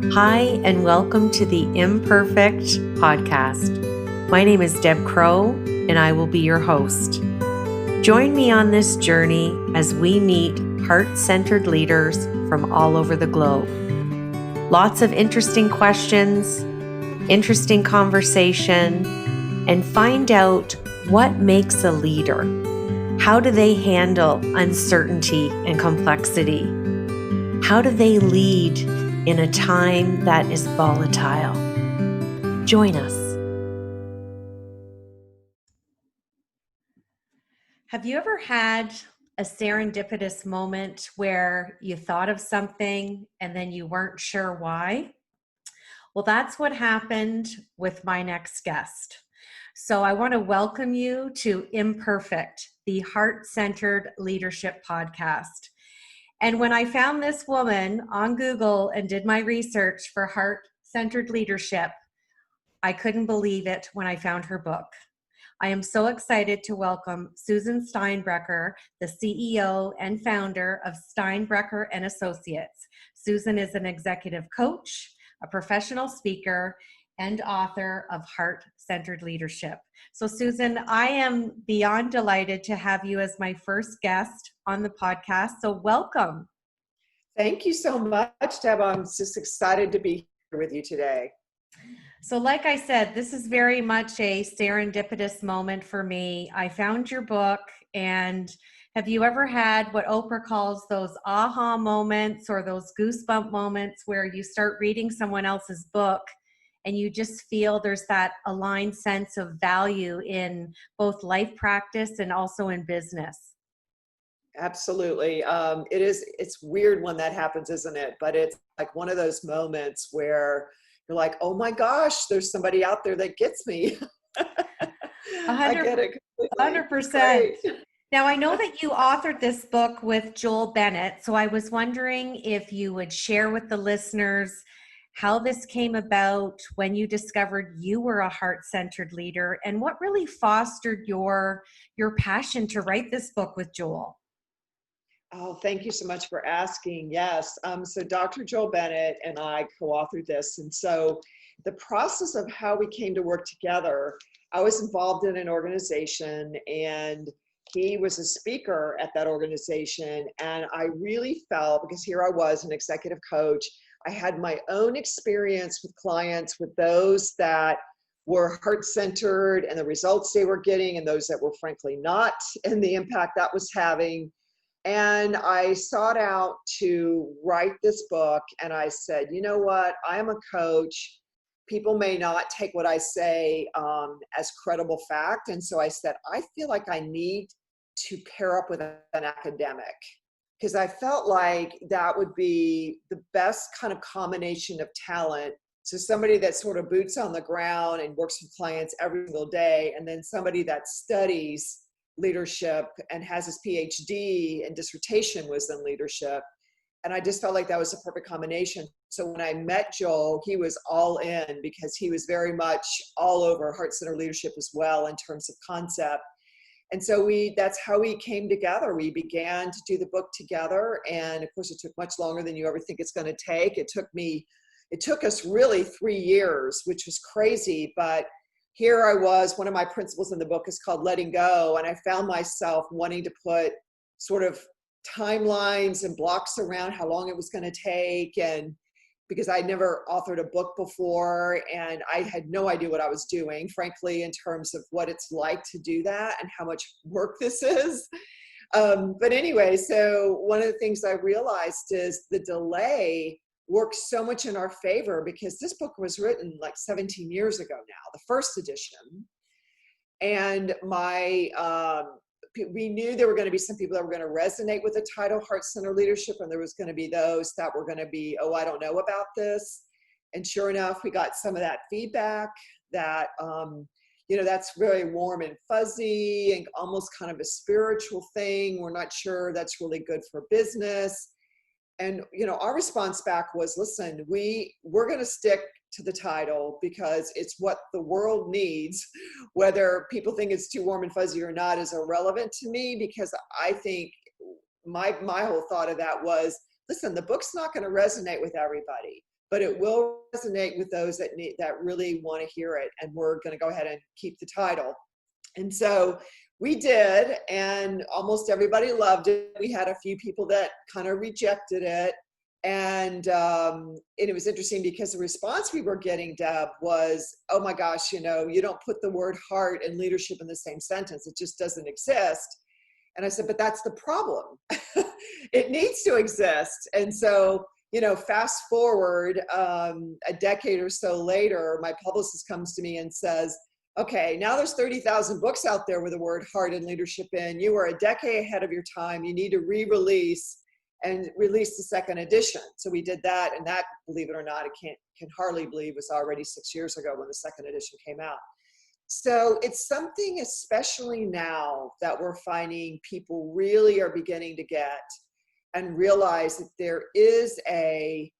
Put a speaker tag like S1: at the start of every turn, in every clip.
S1: Hi, and welcome to the Imperfect podcast. My name is Deb Crow, and I will be your host. Join me on this journey as we meet heart-centered leaders from all over the globe. Lots of interesting questions, interesting conversation, and find out what makes a leader. How do they handle uncertainty and complexity? How do they lead in a time that is volatile? Join us. Have you ever had a serendipitous moment where you thought of something and then you weren't sure why? Well, that's what happened with my next guest. So I want to welcome you to Imperfect, the heart-centered leadership podcast. And when I found this woman on Google and did my research for heart-centered leadership, I couldn't believe it when I found her book. I am so excited to welcome Susan Steinbrecker, the CEO and founder of Steinbrecker and Associates. Susan is an executive coach, a professional speaker, and author of Heart-Centered Leadership. So Susan, I am beyond delighted to have you as my first guest on the podcast. So welcome.
S2: Thank you so much, Deb. I'm just excited to be here with you today.
S1: So like I said, this is very much a serendipitous moment for me. I found your book, and have you ever had what Oprah calls those aha moments or those goosebump moments where you start reading someone else's book and you just feel there's that aligned sense of value in both life practice and also in business?
S2: Absolutely. It's weird when that happens, isn't it? But it's like one of those moments where you're like, oh my gosh, there's somebody out there that gets me. I get it completely.
S1: 100%. Now, I know that you authored this book with Joel Bennett, so I was wondering if you would share with the listeners how this came about, when you discovered you were a heart-centered leader, and what really fostered your passion to write this book with Joel.
S2: Oh, thank you so much for asking. Yes. So Dr. Joel Bennett and I co-authored this. And so the process of how we came to work together, I was involved in an organization and he was a speaker at that organization. And I really felt, because here I was, an executive coach, I had my own experience with clients, with those that were heart-centered and the results they were getting, and those that were frankly not, and the impact that was having. And I sought out to write this book, and I said, you know what, I'm a coach. People may not take what I say as credible fact. And so I said, I feel like I need to pair up with an academic, because I felt like that would be the best kind of combination of talent. So somebody that sort of boots on the ground and works with clients every single day, and then somebody that studies leadership and has his PhD and dissertation was in leadership. And I just felt like that was a perfect combination. So when I met Joel, he was all in, because he was very much all over heart-centered leadership as well in terms of concept. And so that's how we came together. We began to do the book together. And of course, it took much longer than you ever think it's going to take. It took us really 3 years, which was crazy. But here I was, one of my principles in the book is called letting go. And I found myself wanting to put sort of timelines and blocks around how long it was going to take. And because I'd never authored a book before, and I had no idea what I was doing, frankly, in terms of what it's like to do that and how much work this is. But anyway, so one of the things I realized is the delay works so much in our favor, because this book was written like 17 years ago now, the first edition. And we knew there were going to be some people that were going to resonate with the title Heart-Centered Leadership, and there was going to be those that were going to be, oh, I don't know about this. And sure enough, we got some of that feedback that, that's very warm and fuzzy and almost kind of a spiritual thing. We're not sure that's really good for business. And, our response back was, listen, we're going to stick to the title because it's what the world needs. Whether people think it's too warm and fuzzy or not is irrelevant to me, because I think my whole thought of that was, listen, the book's not going to resonate with everybody. but it will resonate with those that really want to hear it. And we're going to go ahead and keep the title. And so we did, and almost everybody loved it. We had a few people that kind of rejected it. And it was interesting because the response we were getting, Deb, was, oh my gosh, you don't put the word heart and leadership in the same sentence. It just doesn't exist. And I said, but that's the problem. It needs to exist. And so, fast forward a decade or so later, my publicist comes to me and says, okay, now there's 30,000 books out there with the word heart and leadership in. You are a decade ahead of your time. You need to re-release and release the second edition. So we did that, and that, believe it or not, I can hardly believe was already 6 years ago when the second edition came out. So it's something, especially now, that we're finding people really are beginning to get and realize that there is a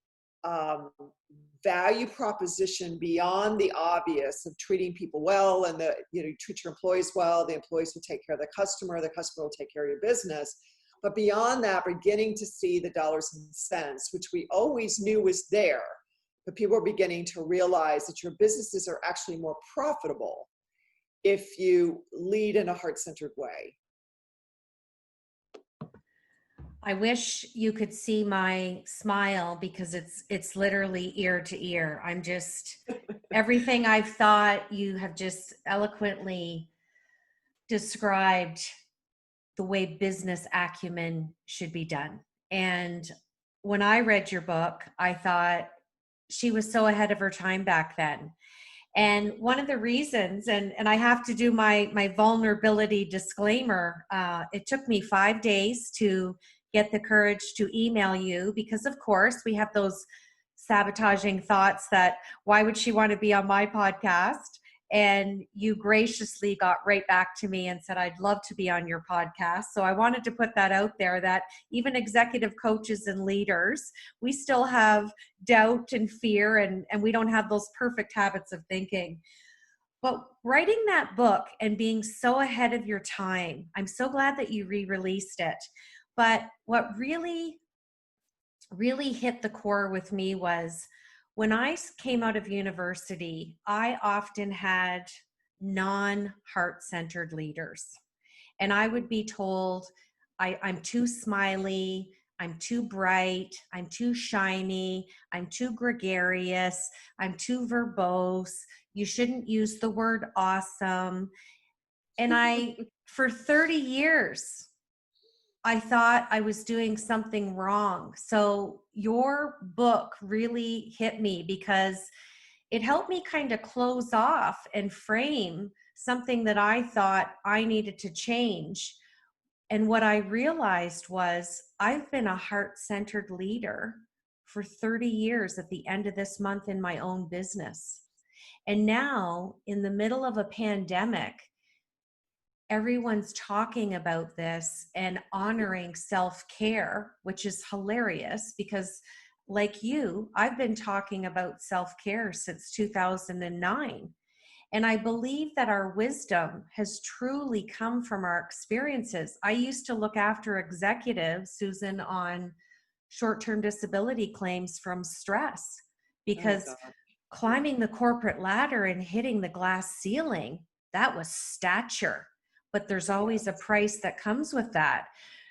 S2: value proposition beyond the obvious of treating people well, and you treat your employees well, the employees will take care of the customer will take care of your business. But beyond that, beginning to see the dollars and cents, which we always knew was there, but people are beginning to realize that your businesses are actually more profitable if you lead in a heart-centered way.
S1: I wish you could see my smile, because it's literally ear to ear. I'm just, everything I've thought, you have just eloquently described the way business acumen should be done. And when I read your book, I thought she was so ahead of her time back then. And one of the reasons, and I have to do my vulnerability disclaimer, it took me 5 days to get the courage to email you, because of course we have those sabotaging thoughts that, why would she want to be on my podcast? And you graciously got right back to me and said, I'd love to be on your podcast. So I wanted to put that out there, that even executive coaches and leaders, we still have doubt and fear, and we don't have those perfect habits of thinking. But writing that book and being so ahead of your time, I'm so glad that you re-released it. But what really, really hit the core with me was, when I came out of university, I often had non-heart-centered leaders. And I would be told, I'm too smiley, I'm too bright, I'm too shiny, I'm too gregarious, I'm too verbose, you shouldn't use the word awesome. And for 30 years, I thought I was doing something wrong. So your book really hit me, because it helped me kind of close off and frame something that I thought I needed to change. And what I realized was, I've been a heart-centered leader for 30 years at the end of this month in my own business. And now, in the middle of a pandemic, everyone's talking about this and honoring self-care, which is hilarious, because like you, I've been talking about self-care since 2009. And I believe that our wisdom has truly come from our experiences. I used to look after executives, Susan, on short-term disability claims from stress, because climbing the corporate ladder and hitting the glass ceiling, that was stature. But there's always a price that comes with that.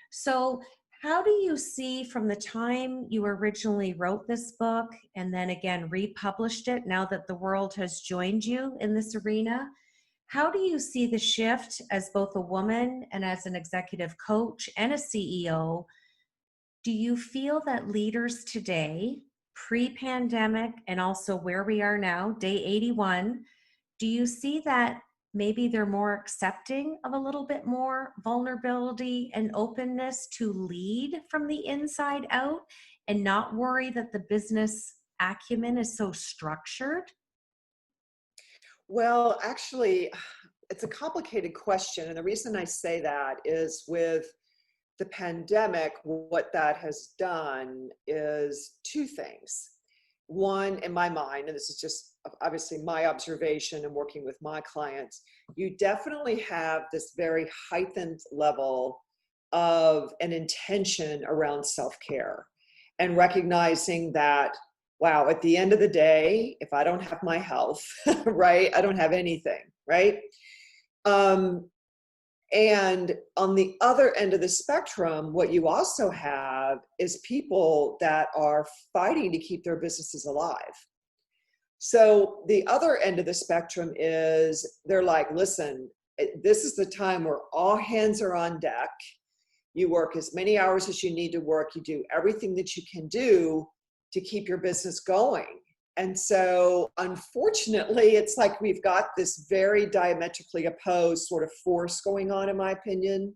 S1: So how do you see, from the time you originally wrote this book and then again republished it, now that the world has joined you in this arena, how do you see the shift as both a woman and as an executive coach and a CEO? Do you feel that leaders today, pre-pandemic and also where we are now, day 81, do you see that maybe they're more accepting of a little bit more vulnerability and openness to lead from the inside out, and not worry that the business acumen is so structured?
S2: Well, actually, it's a complicated question. And the reason I say that is, with the pandemic, what that has done is two things. One, in my mind, and this is just obviously my observation and working with my clients, you definitely have this very heightened level of an intention around self-care, and recognizing that wow, at the end of the day, if I don't have my health, right, I don't have anything, right? Um, and on the other end of the spectrum, what you also have is people that are fighting to keep their businesses alive. So the other end of the spectrum is they're like, listen, this is the time where all hands are on deck. You work as many hours as you need to work. You do everything that you can do to keep your business going. And so unfortunately, it's like we've got this very diametrically opposed sort of force going on, in my opinion.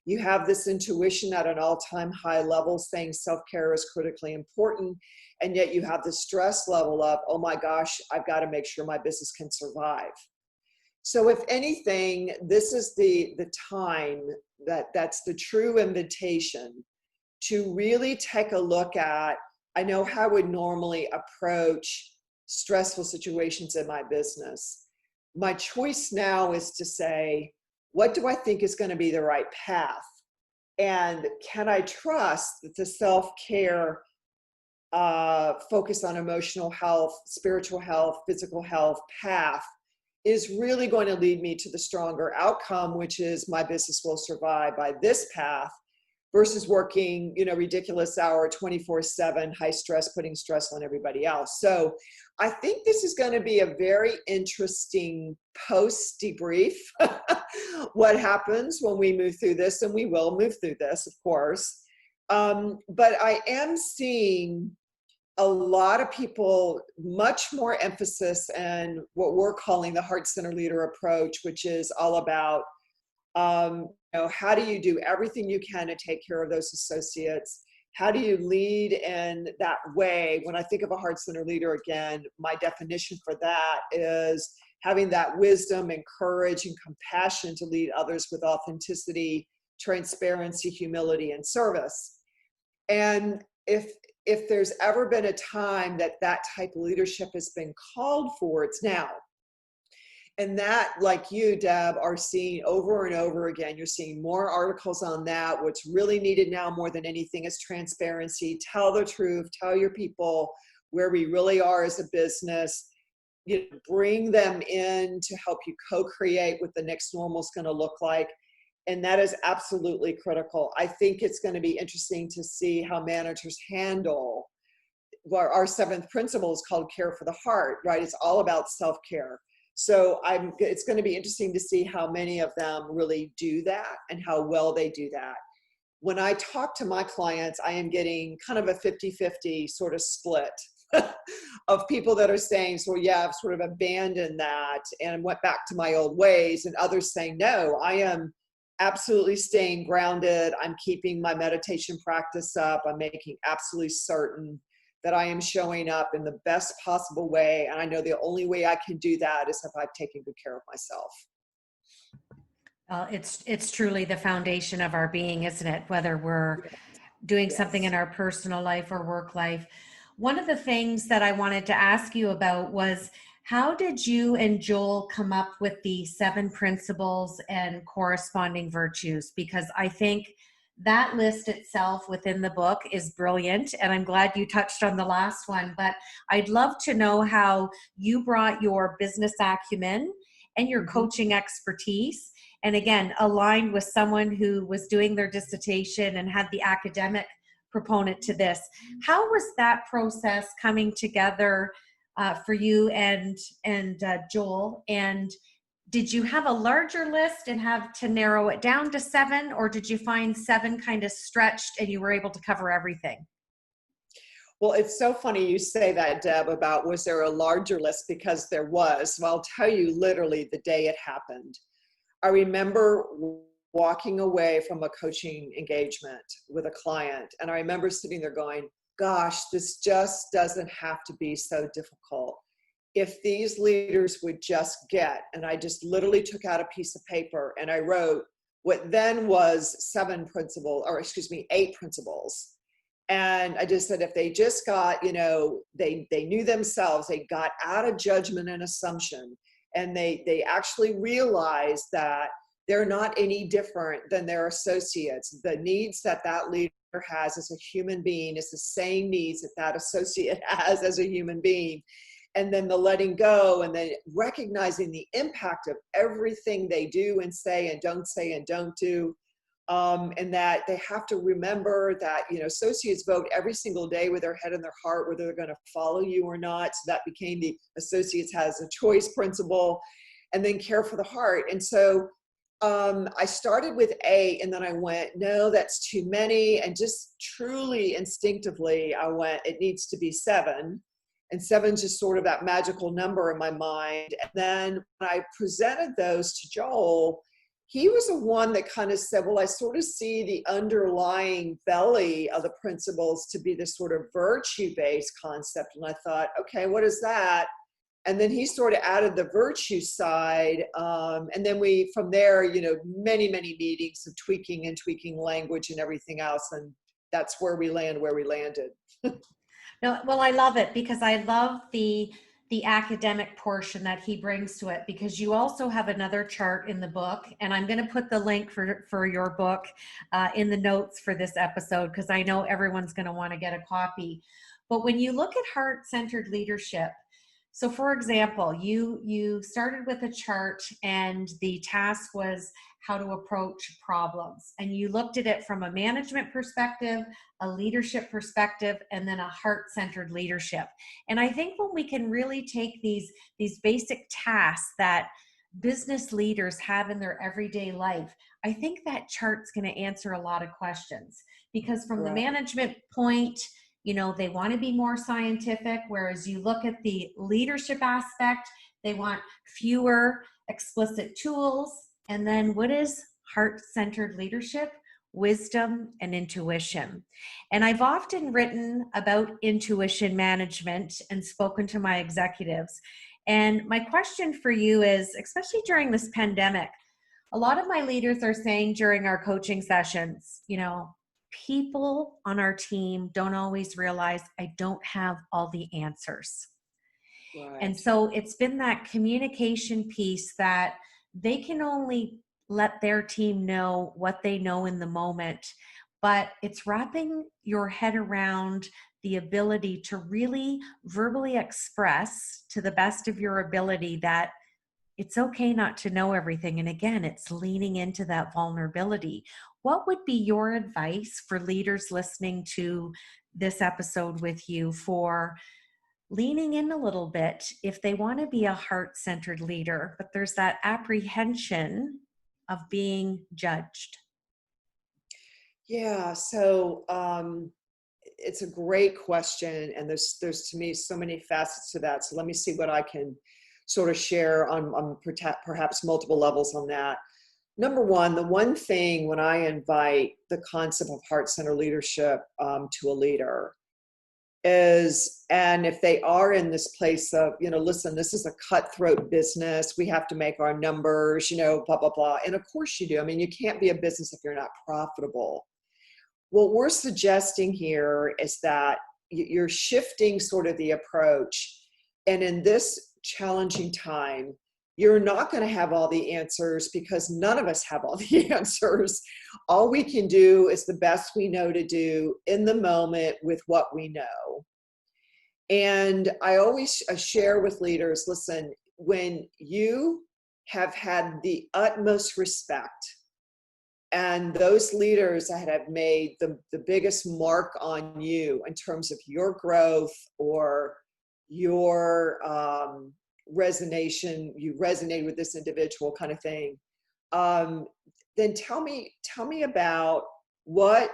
S2: You have this intuition at an all-time high level saying self-care is critically important. And yet you have the stress level of, oh my gosh, I've got to make sure my business can survive. So if anything, this is the time that's the true invitation to really take a look at, I know how I would normally approach stressful situations in my business. My choice now is to say, what do I think is going to be the right path? And can I trust that the self-care focus on emotional health, spiritual health, physical health path is really going to lead me to the stronger outcome, which is my business will survive by this path versus working, ridiculous hour, 24/7, high stress, putting stress on everybody else. So I think this is going to be a very interesting post debrief. What happens when we move through this, and we will move through this, of course. But I am seeing a lot of people, much more emphasis and what we're calling the heart center leader approach, which is all about, how do you do everything you can to take care of those associates? How do you lead in that way? When I think of a heart center leader, again, my definition for that is having that wisdom and courage and compassion to lead others with authenticity, transparency, humility, and service. And if there's ever been a time that type of leadership has been called for, it's now. And that, like you, Deb, are seeing over and over again. You're seeing more articles on that. What's really needed now more than anything is transparency. Tell the truth. Tell your people where we really are as a business. Bring them in to help you co-create what the next normal is going to look like. And that is absolutely critical. I think it's going to be interesting to see how managers handle our seventh principle is called care for the heart, right? It's all about self-care. So it's going to be interesting to see how many of them really do that and how well they do that. When I talk to my clients, I am getting kind of a 50-50 sort of split of people that are saying, so yeah, I've sort of abandoned that and went back to my old ways, and others saying, no, I am absolutely staying grounded. I'm keeping my meditation practice up. I'm making absolutely certain that I am showing up in the best possible way. And I know the only way I can do that is if I've taken good care of myself.
S1: It's truly the foundation of our being, isn't it? Whether we're doing something in our personal life or work life. One of the things that I wanted to ask you about was, how did you and Joel come up with the 7 principles and corresponding virtues? Because I think that list itself within the book is brilliant, and I'm glad you touched on the last one, but I'd love to know how you brought your business acumen and your coaching expertise, and again, aligned with someone who was doing their dissertation and had the academic proponent to this. How was that process coming together for you and Joel? And did you have a larger list and have to narrow it down to 7, or did you find 7 kind of stretched and you were able to cover everything?
S2: Well, it's so funny you say that, Deb, about was there a larger list, because there was. Well, I'll tell you literally the day it happened. I remember walking away from a coaching engagement with a client, and I remember sitting there going, gosh, this just doesn't have to be so difficult. If these leaders would just get, and I just literally took out a piece of paper and I wrote what then was 8 principles. And I just said, if they just got, they knew themselves, they got out of judgment and assumption, and they actually realized that they're not any different than their associates. The needs that leader has as a human being is the same needs that that associate has as a human being. And then the letting go, and then recognizing the impact of everything they do and say and don't do. And that they have to remember that, associates vote every single day with their head and their heart, whether they're going to follow you or not. So that became the associates has a choice principle, and then care for the heart. And so I started with 8, and then I went, no, that's too many. And just truly instinctively, I went, it needs to be 7. And 7's just sort of that magical number in my mind. And then when I presented those to Joel, he was the one that kind of said, well, I sort of see the underlying belly of the principles to be this sort of virtue-based concept. And I thought, okay, what is that? And then he sort of added the virtue side. And then we, from there, many, many meetings of tweaking language and everything else. And that's where we landed.
S1: No, well, I love it because I love the academic portion that he brings to it, because you also have another chart in the book, and I'm going to put the link for your book in the notes for this episode, because I know everyone's going to want to get a copy. But when you look at heart-centered leadership, so for example, you started with a chart, and the task was how to approach problems. And you looked at it from a management perspective, a leadership perspective, and then a heart-centered leadership. And I think when we can really take these basic tasks that business leaders have in their everyday life, I think that chart's going to answer a lot of questions. Because from the management point, they want to be more scientific, whereas you look at the leadership aspect, they want fewer explicit tools. And then what is heart-centered leadership? Wisdom and intuition. And I've often written about intuition management and spoken to my executives. And my question for you is, especially during this pandemic, a lot of my leaders are saying during our coaching sessions, people on our team don't always realize I don't have all the answers. Right. And so it's been that communication piece that they can only let their team know what they know in the moment, but it's wrapping your head around the ability to really verbally express to the best of your ability that it's okay not to know everything. And again, it's leaning into that vulnerability. What would be your advice for leaders listening to this episode with you for leaning in a little bit if they want to be a heart-centered leader, but there's that apprehension of being judged?
S2: Yeah, so it's a great question, and there's to me so many facets to that. So let me see what I can sort of share on perhaps multiple levels on that. Number one, the one thing when I invite the concept of heart-centered leadership to a leader is, and if they are in this place of, listen, this is a cutthroat business, we have to make our numbers, blah, blah, blah. And of course you do. I mean, you can't be a business if you're not profitable. What we're suggesting here is that you're shifting sort of the approach. And in this challenging time, you're not going to have all the answers, because none of us have all the answers. All we can do is the best we know to do in the moment with what we know. And I always share with leaders, listen, when you have had the utmost respect, and those leaders that have made the biggest mark on you in terms of your growth or your you resonate with this individual kind of thing, then tell me about what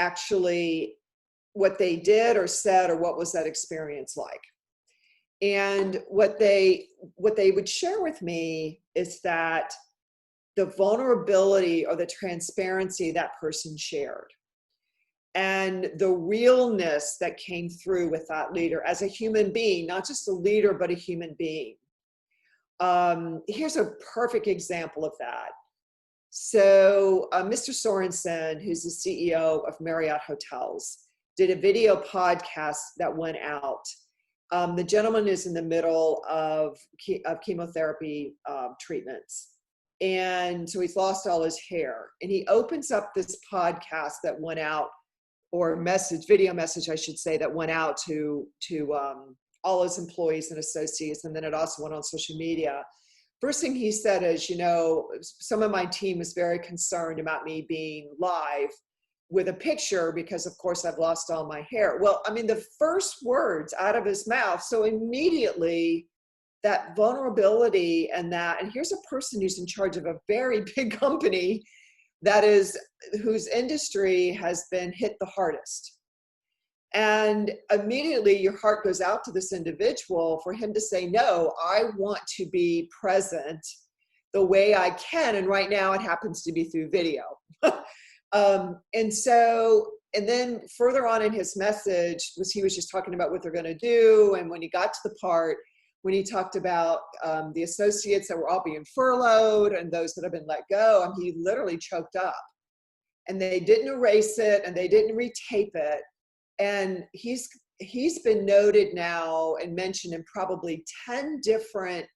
S2: they did or said, or what was that experience like. And what they would share with me is that the vulnerability or the transparency that person shared, and the realness that came through with that leader as a human being, not just a leader, but a human being. Here's a perfect example of that. So Mr. Sorensen, who's the CEO of Marriott Hotels, did a video podcast that went out. The gentleman is in the middle of chemotherapy treatments. And so he's lost all his hair. And he opens up this podcast that went out or video message, I should say, that went out to all his employees and associates. And then it also went on social media. First thing he said is, some of my team was very concerned about me being live with a picture because, of course, I've lost all my hair. Well, I mean, the first words out of his mouth, so immediately that vulnerability and here's a person who's in charge of a very big company whose industry has been hit the hardest. And immediately your heart goes out to this individual for him to say, no, I want to be present the way I can. And right now it happens to be through video. And then further on in his message he was just talking about what they're going to do. And when he got to the part when he talked about the associates that were all being furloughed and those that have been let go, and he literally choked up. And they didn't erase it and they didn't retape it. And he's been noted now and mentioned in probably 10 different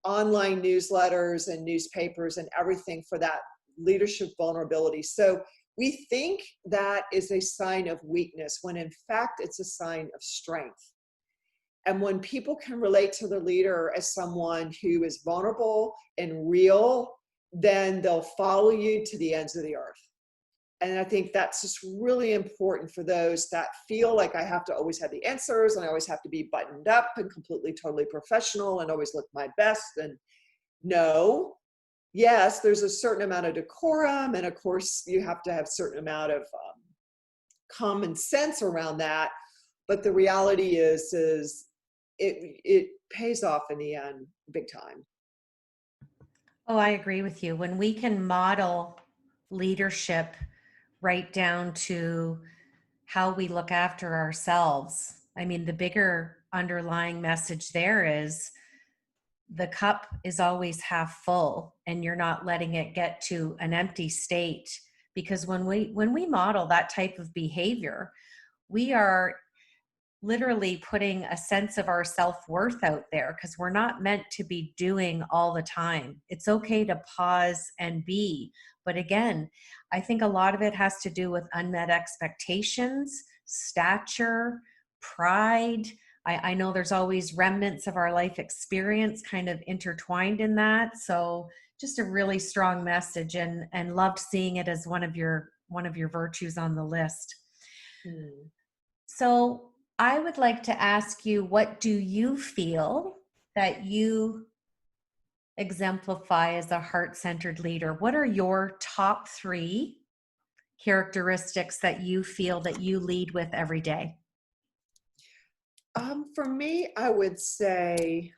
S2: online newsletters and newspapers and everything for that leadership vulnerability. So we think that is a sign of weakness when in fact it's a sign of strength. And when people can relate to the leader as someone who is vulnerable and real, then they'll follow you to the ends of the earth. And I think that's just really important for those that feel like I have to always have the answers and I always have to be buttoned up and completely, totally professional and always look my best. And no, yes, there's a certain amount of decorum. And of course, you have to have a certain amount of common sense around that. But the reality is it pays off in the end big time.
S1: Oh, I agree with you. When we can model leadership right down to how we look after ourselves, I mean, the bigger underlying message there is the cup is always half full and you're not letting it get to an empty state. Because when we model that type of behavior, we are literally putting a sense of our self-worth out there, because we're not meant to be doing all the time. It's okay to pause and be. But again, I think a lot of it has to do with unmet expectations, stature, pride. I know there's always remnants of our life experience kind of intertwined in that. So just a really strong message, and loved seeing it as one of your virtues on the list. So I would like to ask you, what do you feel that you exemplify as a heart-centered leader? What are your top 3 characteristics that you feel that you lead with every day?
S2: For me, I would say,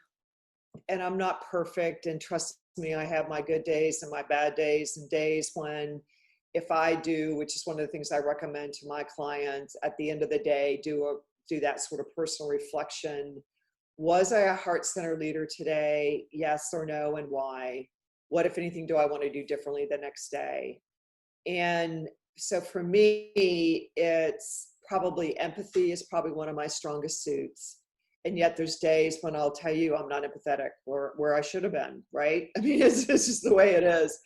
S2: and I'm not perfect, and trust me, I have my good days and my bad days, and days when if I do, which is one of the things I recommend to my clients at the end of the day, do that sort of personal reflection. Was I a heart-centered leader today? Yes or no, and why? What, if anything, do I want to do differently the next day? And so for me, it's probably empathy is probably one of my strongest suits. And yet there's days when I'll tell you I'm not empathetic where I should have been, right? I mean, it's just the way it is.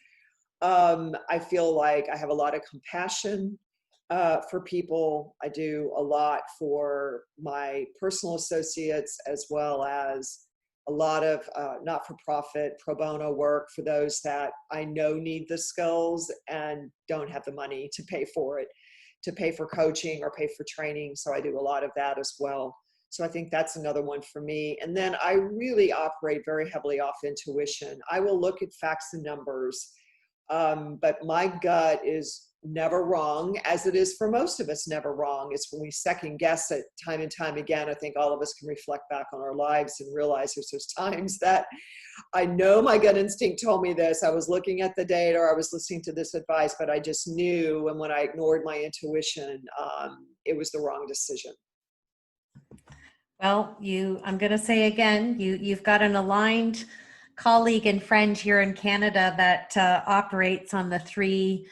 S2: I feel like I have a lot of compassion for people. I do a lot for my personal associates, as well as a lot of not-for-profit pro bono work for those that I know need the skills and don't have the money to pay for it, to pay for coaching or pay for training. So I do a lot of that as well. So I think that's another one for me. And then I really operate very heavily off intuition. I will look at facts and numbers, but my gut is never wrong, as it is for most of us never wrong. It's when we second guess it time and time again. I think all of us can reflect back on our lives and realize there's times that I know my gut instinct told me this. I was looking at the data or I was listening to this advice, but I just knew. And when I ignored my intuition, it was the wrong decision.
S1: Well, I'm going to say again, you've got an aligned colleague and friend here in Canada that operates on the 3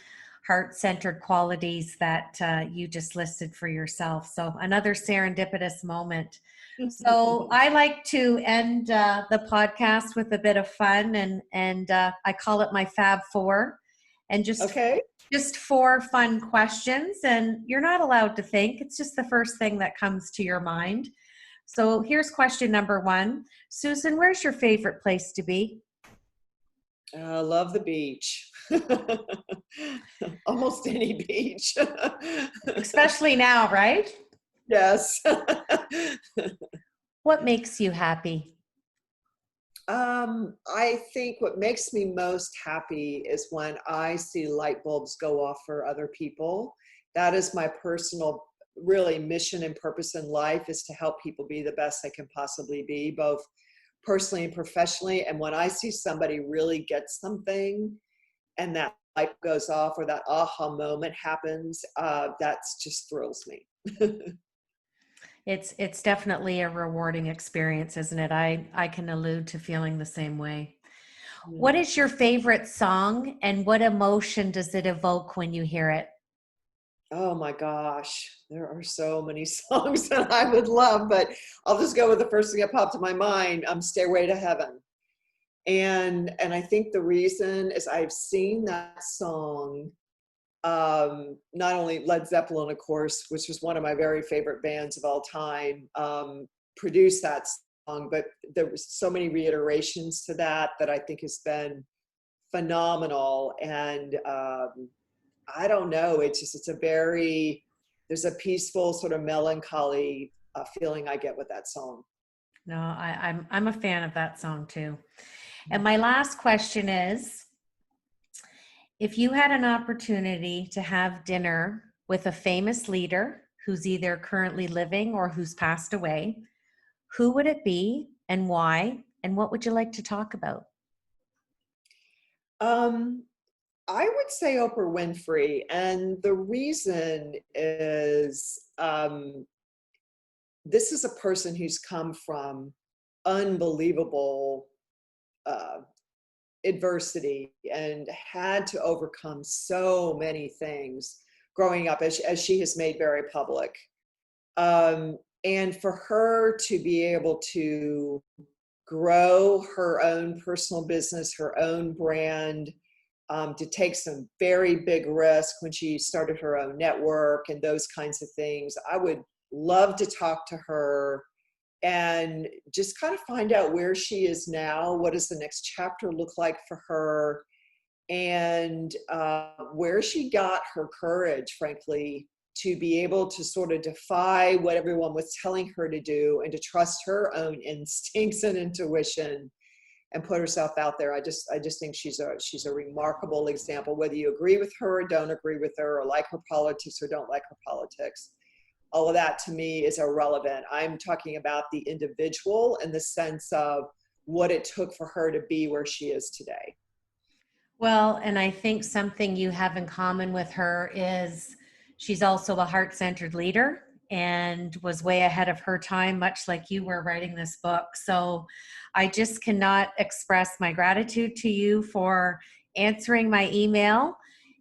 S1: heart-centered qualities that you just listed for yourself. So another serendipitous moment. So I like to end the podcast with a bit of fun, and I call it my Fab 4. And just
S2: okay.
S1: just 4 fun questions, and you're not allowed to think. It's just the first thing that comes to your mind. So here's question number 1. Susan, where's your favorite place to be?
S2: I love the beach. Almost any beach.
S1: Especially now, right?
S2: Yes.
S1: What makes you happy?
S2: I think what makes me most happy is when I see light bulbs go off for other people. That is my personal, really mission and purpose in life, is to help people be the best they can possibly be, both personally and professionally. And when I see somebody really get something and that light goes off or that aha moment happens, that's just thrills me.
S1: It's definitely a rewarding experience, isn't it? I can allude to feeling the same way. What is your favorite song, and what emotion does it evoke when you hear it?
S2: Oh my gosh, there are so many songs that I would love, but I'll just go with the first thing that popped to my mind. Stairway to Heaven. And I think the reason is I've seen that song, not only Led Zeppelin, of course, which was one of my very favorite bands of all time, produce that song, but there was so many reiterations to that that I think has been phenomenal. And I don't know, there's a peaceful sort of melancholy feeling I get with that song.
S1: No, I'm a fan of that song too. And my last question is, if you had an opportunity to have dinner with a famous leader who's either currently living or who's passed away, who would it be and why? And what would you like to talk about?
S2: Um, I would say Oprah Winfrey, and the reason is this is a person who's come from unbelievable uh, adversity and had to overcome so many things growing up, as she has made very public. And for her to be able to grow her own personal business, her own brand, to take some very big risk when she started her own network and those kinds of things. I would love to talk to her and just kind of find out where she is now. What does the next chapter look like for her? And where she got her courage, frankly, to be able to sort of defy what everyone was telling her to do and to trust her own instincts and intuition and put herself out there. I just think she's a remarkable example, whether you agree with her or don't agree with her, or like her politics or don't like her politics. All of that to me is irrelevant. I'm talking about the individual in the sense of what it took for her to be where she is today.
S1: Well, and I think something you have in common with her is she's also a heart-centered leader and was way ahead of her time, much like you were writing this book. So I just cannot express my gratitude to you for answering my email.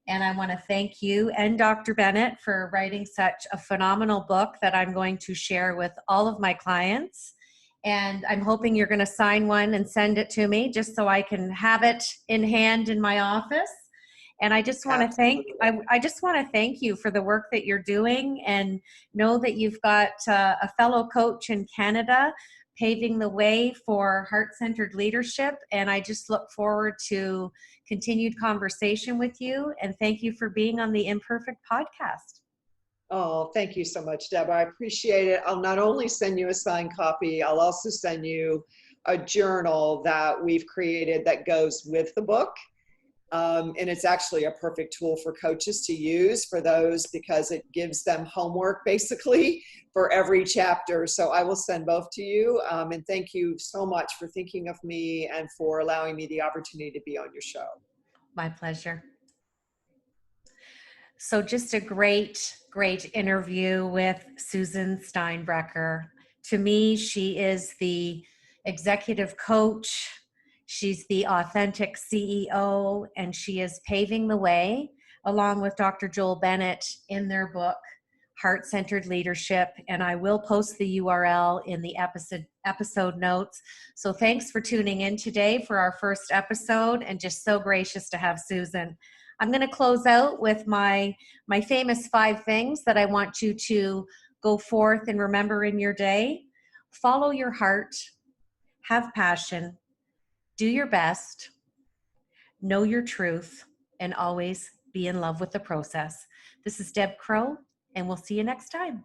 S1: And I want to thank you and Dr. Bennett for writing such a phenomenal book that I'm going to share with all of my clients. And I'm hoping you're going to sign one and send it to me just so I can have it in hand in my office. And I just want to I just want to thank you for the work that you're doing, and know that you've got a fellow coach in Canada paving the way for heart-centered leadership. And I just look forward to continued conversation with you. And thank you for being on the Imperfect podcast.
S2: Oh, thank you so much, Deb. I appreciate it. I'll not only send you a signed copy, I'll also send you a journal that we've created that goes with the book. And it's actually a perfect tool for coaches to use for those, because it gives them homework basically for every chapter. So I will send both to you. And thank you so much for thinking of me and for allowing me the opportunity to be on your show.
S1: My pleasure. So just a great interview with Susan Steinbrecker. To me, she is the executive coach. She's the authentic CEO, and she is paving the way along with Dr. Joel Bennett in their book, Heart-Centered Leadership. And I will post the URL in the episode notes. So thanks for tuning in today for our first episode, and just so gracious to have Susan. I'm going to close out with my famous 5 things that I want you to go forth and remember in your day. Follow your heart, have passion, do your best, know your truth, and always be in love with the process. This is Deb Crow, and we'll see you next time.